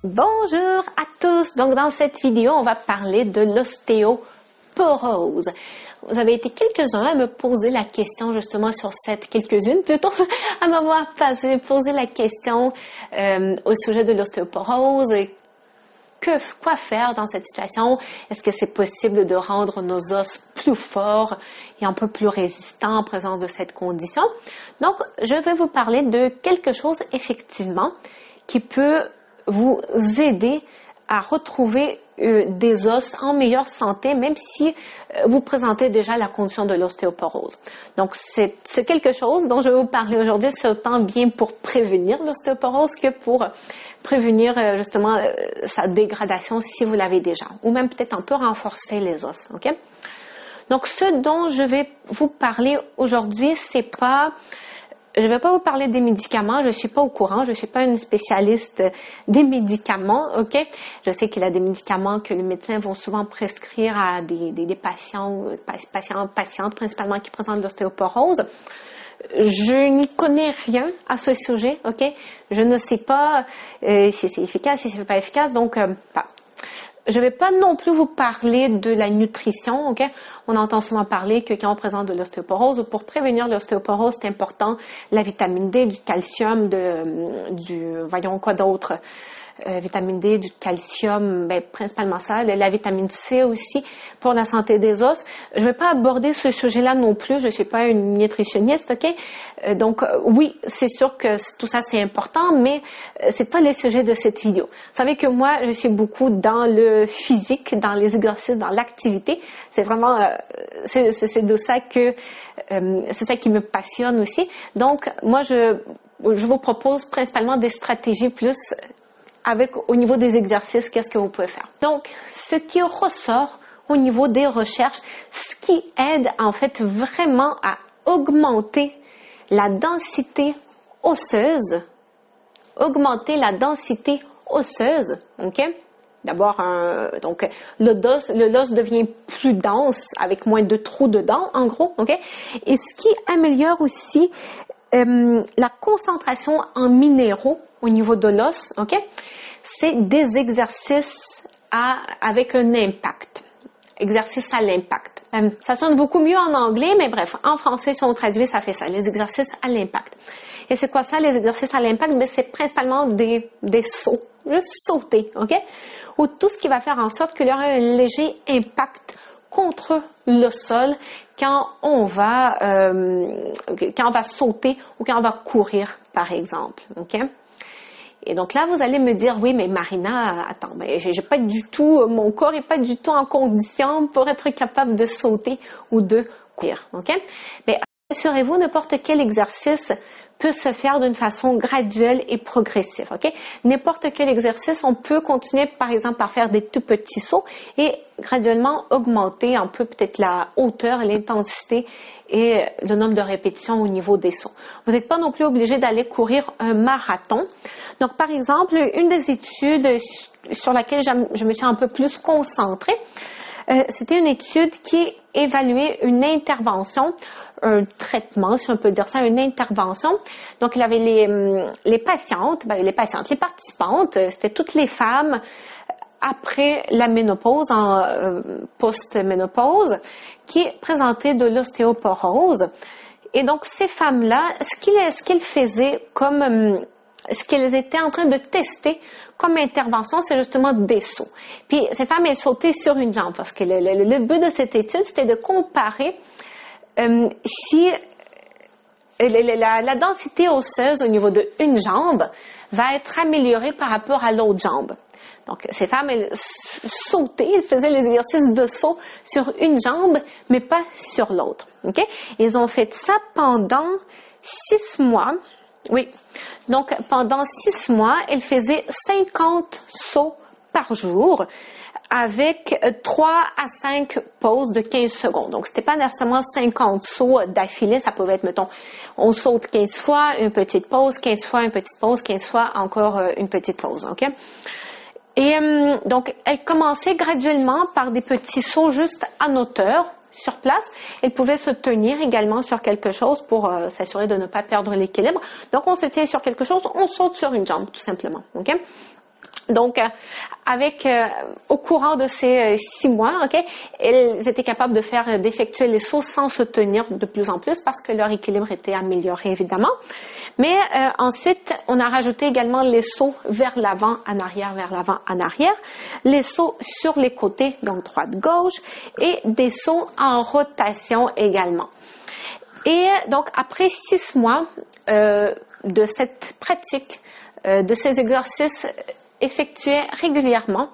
Bonjour à tous! Donc dans cette vidéo, on va parler de l'ostéoporose. Vous avez été quelques-uns à me poser la question justement sur quelques-unes plutôt, à m'avoir posé la question au sujet de l'ostéoporose. Quoi faire dans cette situation? Est-ce que c'est possible de rendre nos os plus forts et un peu plus résistants en présence de cette condition? Donc, je vais vous parler de quelque chose effectivement qui peut vous aider à retrouver des os en meilleure santé, même si vous présentez déjà la condition de l'ostéoporose. Donc, c'est quelque chose dont je vais vous parler aujourd'hui, c'est autant bien pour prévenir l'ostéoporose que pour prévenir justement sa dégradation si vous l'avez déjà, ou même peut-être un peu renforcer les os, ok? Donc, ce dont je vais vous parler aujourd'hui, je vais pas vous parler des médicaments, je suis pas au courant, je suis pas une spécialiste des médicaments, ok? Je sais qu'il y a des médicaments que les médecins vont souvent prescrire à des patientes principalement qui présentent de l'ostéoporose. Je n'y connais rien à ce sujet, ok? Je ne sais pas si c'est efficace, si c'est pas efficace, donc je vais pas non plus vous parler de la nutrition, ok? On entend souvent parler que quand on présente de l'ostéoporose, ou pour prévenir l'ostéoporose, c'est important la vitamine D, du calcium, voyons quoi d'autre, vitamine D, du calcium, principalement ça, la vitamine C aussi pour la santé des os. Je vais pas aborder ce sujet-là non plus, je suis pas une nutritionniste, ok? Donc oui, c'est sûr que tout ça c'est important, mais c'est pas le sujet de cette vidéo. Vous savez que moi, je suis beaucoup dans le physique, dans les exercices, dans l'activité. C'est vraiment, c'est de ça que, c'est ça qui me passionne aussi. Donc moi, je vous propose principalement des stratégies plus au niveau des exercices, qu'est-ce que vous pouvez faire. Donc, ce qui ressort au niveau des recherches, ce qui aide en fait vraiment à augmenter la densité osseuse, ok? D'abord, donc l'os devient plus dense avec moins de trous dedans, en gros, ok? Et ce qui améliore aussi la concentration en minéraux au niveau de l'os, ok? C'est des exercices avec un impact. Exercice à l'impact. Ça sonne beaucoup mieux en anglais, mais bref, en français, si on traduit, ça fait ça, les exercices à l'impact. Et c'est quoi ça, les exercices à l'impact? Ben, c'est principalement des sauts, juste sauter, ok? Ou tout ce qui va faire en sorte qu'il y aura un léger impact contre le sol quand on va sauter ou quand on va courir, par exemple, ok? Et donc là, vous allez me dire, oui, mais Marina, attends, j'ai pas du tout, mon corps est pas du tout en condition pour être capable de sauter ou de courir, ok? Mais assurez-vous, n'importe quel exercice peut se faire d'une façon graduelle et progressive, ok? N'importe quel exercice, on peut continuer, par exemple, par faire des tout petits sauts et graduellement augmenter un peu peut-être la hauteur, l'intensité et le nombre de répétitions au niveau des sauts. Vous n'êtes pas non plus obligé d'aller courir un marathon. Donc, par exemple, une des études sur laquelle je me suis un peu plus concentrée, c'était une étude qui évaluait une intervention, un traitement, si on peut dire ça, une intervention. Donc, il y avait les participantes, c'était toutes les femmes après la ménopause, en post-ménopause, qui présentaient de l'ostéoporose. Et donc, ces femmes-là, ce qu'elles faisaient ce qu'elles étaient en train de tester comme intervention, c'est justement des sauts. Puis, ces femmes, elles sautaient sur une jambe, parce que le but de cette étude, c'était de comparer si la densité osseuse au niveau d'une jambe va être améliorée par rapport à l'autre jambe. Donc, ces femmes, elles sautaient, elles faisaient les exercices de saut sur une jambe, mais pas sur l'autre. OK? Ils ont fait ça pendant 6 mois. Oui. Donc, pendant 6 mois, elles faisaient 50 sauts par jour avec 3 à 5 pauses de 15 secondes. Donc, c'était pas nécessairement 50 sauts d'affilée. Ça pouvait être, mettons, on saute 15 fois, une petite pause, 15 fois, une petite pause, 15 fois, encore une petite pause. OK? Et donc, elle commençait graduellement par des petits sauts juste en hauteur, sur place. Elle pouvait se tenir également sur quelque chose pour s'assurer de ne pas perdre l'équilibre. Donc, on se tient sur quelque chose, on saute sur une jambe, tout simplement. OK? Donc, au courant de ces 6 mois, ok, elles étaient capables d'effectuer les sauts sans se tenir de plus en plus parce que leur équilibre était amélioré, évidemment. Mais ensuite, on a rajouté également les sauts vers l'avant, en arrière, vers l'avant, en arrière, les sauts sur les côtés, donc droite-gauche, et des sauts en rotation également. Et donc, après 6 mois de cette pratique, de ces exercices effectués régulièrement,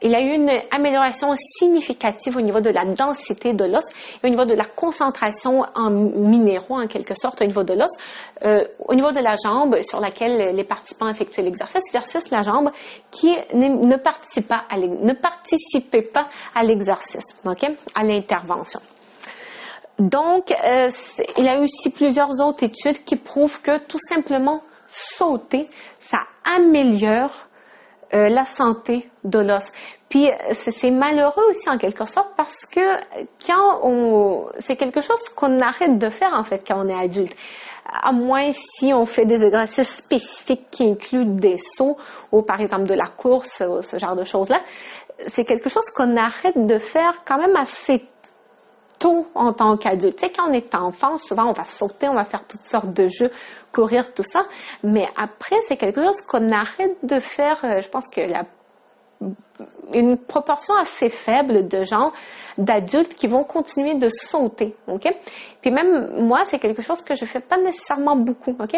il y a eu une amélioration significative au niveau de la densité de l'os et au niveau de la concentration en minéraux, en quelque sorte, au niveau de l'os, au niveau de la jambe sur laquelle les participants effectuaient l'exercice versus la jambe qui ne participait pas à l'exercice, ok, à l'intervention. Donc, il y a eu aussi plusieurs autres études qui prouvent que tout simplement sauter, ça améliore la santé de l'os. Puis c'est malheureux aussi en quelque sorte parce que c'est quelque chose qu'on arrête de faire en fait quand on est adulte. À moins si on fait des exercices spécifiques qui incluent des sauts ou par exemple de la course, ce genre de choses-là. C'est quelque chose qu'on arrête de faire quand même assez tôt en tant qu'adulte. Tu sais, quand on est enfant, souvent on va sauter, on va faire toutes sortes de jeux, courir, tout ça. Mais après, c'est quelque chose qu'on arrête de faire. Je pense que une proportion assez faible de gens, d'adultes qui vont continuer de sauter, ok? Puis même moi, c'est quelque chose que je fais pas nécessairement beaucoup, ok?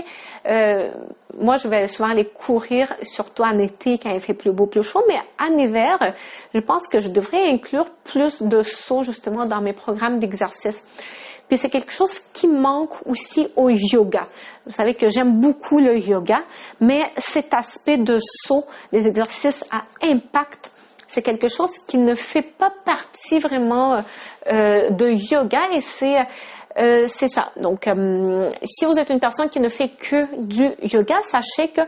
Moi, je vais souvent aller courir, surtout en été quand il fait plus beau, plus chaud, mais en hiver, je pense que je devrais inclure plus de sauts justement dans mes programmes d'exercice. Puis c'est quelque chose qui manque aussi au yoga. Vous savez que j'aime beaucoup le yoga, mais cet aspect de saut, des exercices à impact, c'est quelque chose qui ne fait pas partie vraiment de yoga et c'est ça. Donc, si vous êtes une personne qui ne fait que du yoga, sachez que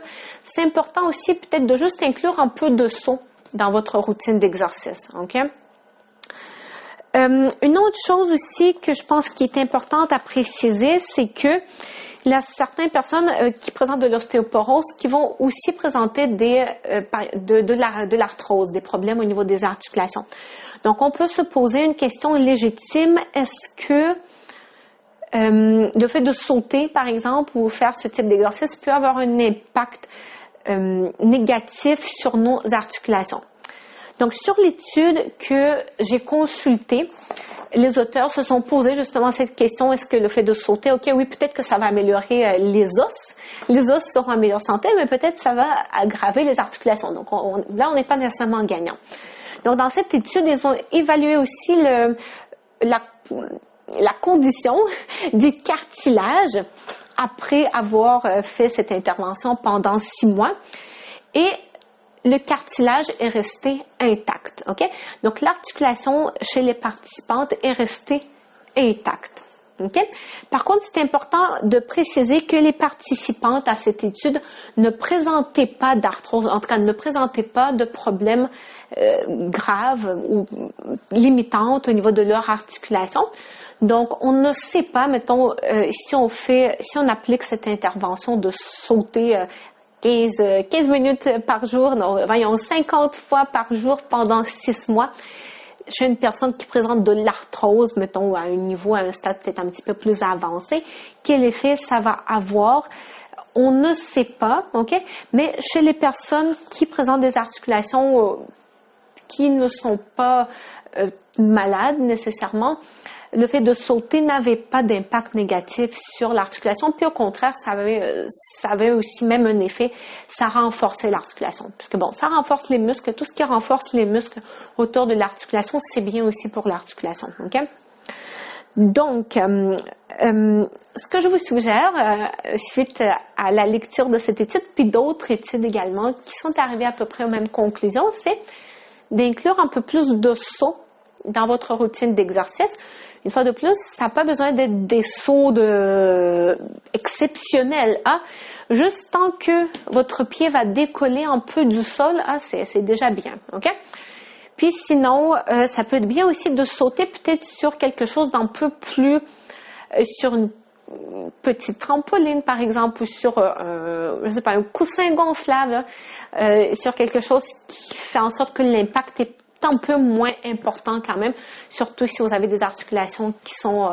c'est important aussi peut-être de juste inclure un peu de saut dans votre routine d'exercice, ok? Une autre chose aussi que je pense qui est importante à préciser, c'est que il y a certaines personnes qui présentent de l'ostéoporose qui vont aussi présenter de l'arthrose, des problèmes au niveau des articulations. Donc, on peut se poser une question légitime. Est-ce que le fait de sauter, par exemple, ou faire ce type d'exercice peut avoir un impact négatif sur nos articulations? Donc, sur l'étude que j'ai consultée, les auteurs se sont posés justement cette question, est-ce que le fait de sauter, ok, oui, peut-être que ça va améliorer les os seront en meilleure santé, mais peut-être ça va aggraver les articulations. Donc, là, on n'est pas nécessairement gagnant. Donc, dans cette étude, ils ont évalué aussi la condition du cartilage après avoir fait cette intervention pendant 6 mois. Et le cartilage est resté intact, ok? Donc, l'articulation chez les participantes est restée intacte, ok? Par contre, c'est important de préciser que les participantes à cette étude ne présentaient pas d'arthrose, en tout cas, ne présentaient pas de problèmes graves ou limitantes au niveau de leur articulation. Donc, on ne sait pas, mettons, si on applique cette intervention de sauter 15 minutes par jour, non, voyons, 50 fois par jour pendant 6 mois. Chez une personne qui présente de l'arthrose, mettons, à un stade peut-être un petit peu plus avancé, quel effet ça va avoir? On ne sait pas, ok? Mais chez les personnes qui présentent des articulations qui ne sont pas malades nécessairement, le fait de sauter n'avait pas d'impact négatif sur l'articulation, puis au contraire, ça avait aussi même un effet, ça renforçait l'articulation. Puisque bon, ça renforce les muscles, tout ce qui renforce les muscles autour de l'articulation, c'est bien aussi pour l'articulation, ok? Donc, ce que je vous suggère, suite à la lecture de cette étude, puis d'autres études également qui sont arrivées à peu près aux mêmes conclusions, c'est d'inclure un peu plus de sauts dans votre routine d'exercice. Une fois de plus, ça n'a pas besoin d'être des sauts exceptionnels. Hein? Juste tant que votre pied va décoller un peu du sol, c'est déjà bien. Ok? Puis sinon, ça peut être bien aussi de sauter peut-être sur quelque chose d'un peu plus, sur petite trampoline, par exemple, ou sur, je sais pas, un coussin gonflable, sur quelque chose qui fait en sorte que l'impact est un peu moins important quand même, surtout si vous avez des articulations qui sont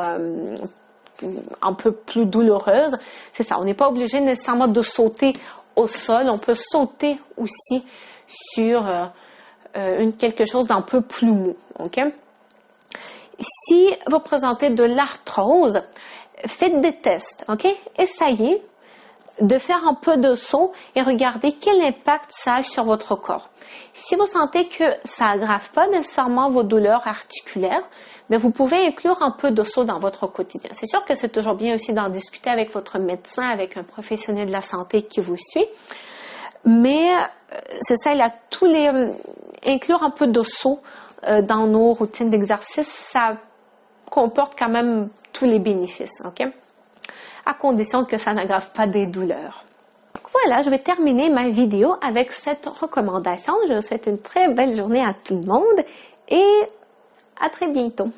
un peu plus douloureuses. C'est ça, on n'est pas obligé nécessairement de sauter au sol, on peut sauter aussi sur quelque chose d'un peu plus mou, ok? Si vous présentez de l'arthrose, faites des tests, ok? Essayez de faire un peu de saut et regardez quel impact ça a sur votre corps. Si vous sentez que ça aggrave pas nécessairement vos douleurs articulaires, mais vous pouvez inclure un peu de saut dans votre quotidien. C'est sûr que c'est toujours bien aussi d'en discuter avec votre médecin, avec un professionnel de la santé qui vous suit. Mais c'est ça, il y a inclure un peu de saut dans nos routines d'exercice, ça comporte quand même tous les bénéfices, ok? À condition que ça n'aggrave pas des douleurs. Voilà, je vais terminer ma vidéo avec cette recommandation. Je vous souhaite une très belle journée à tout le monde et à très bientôt.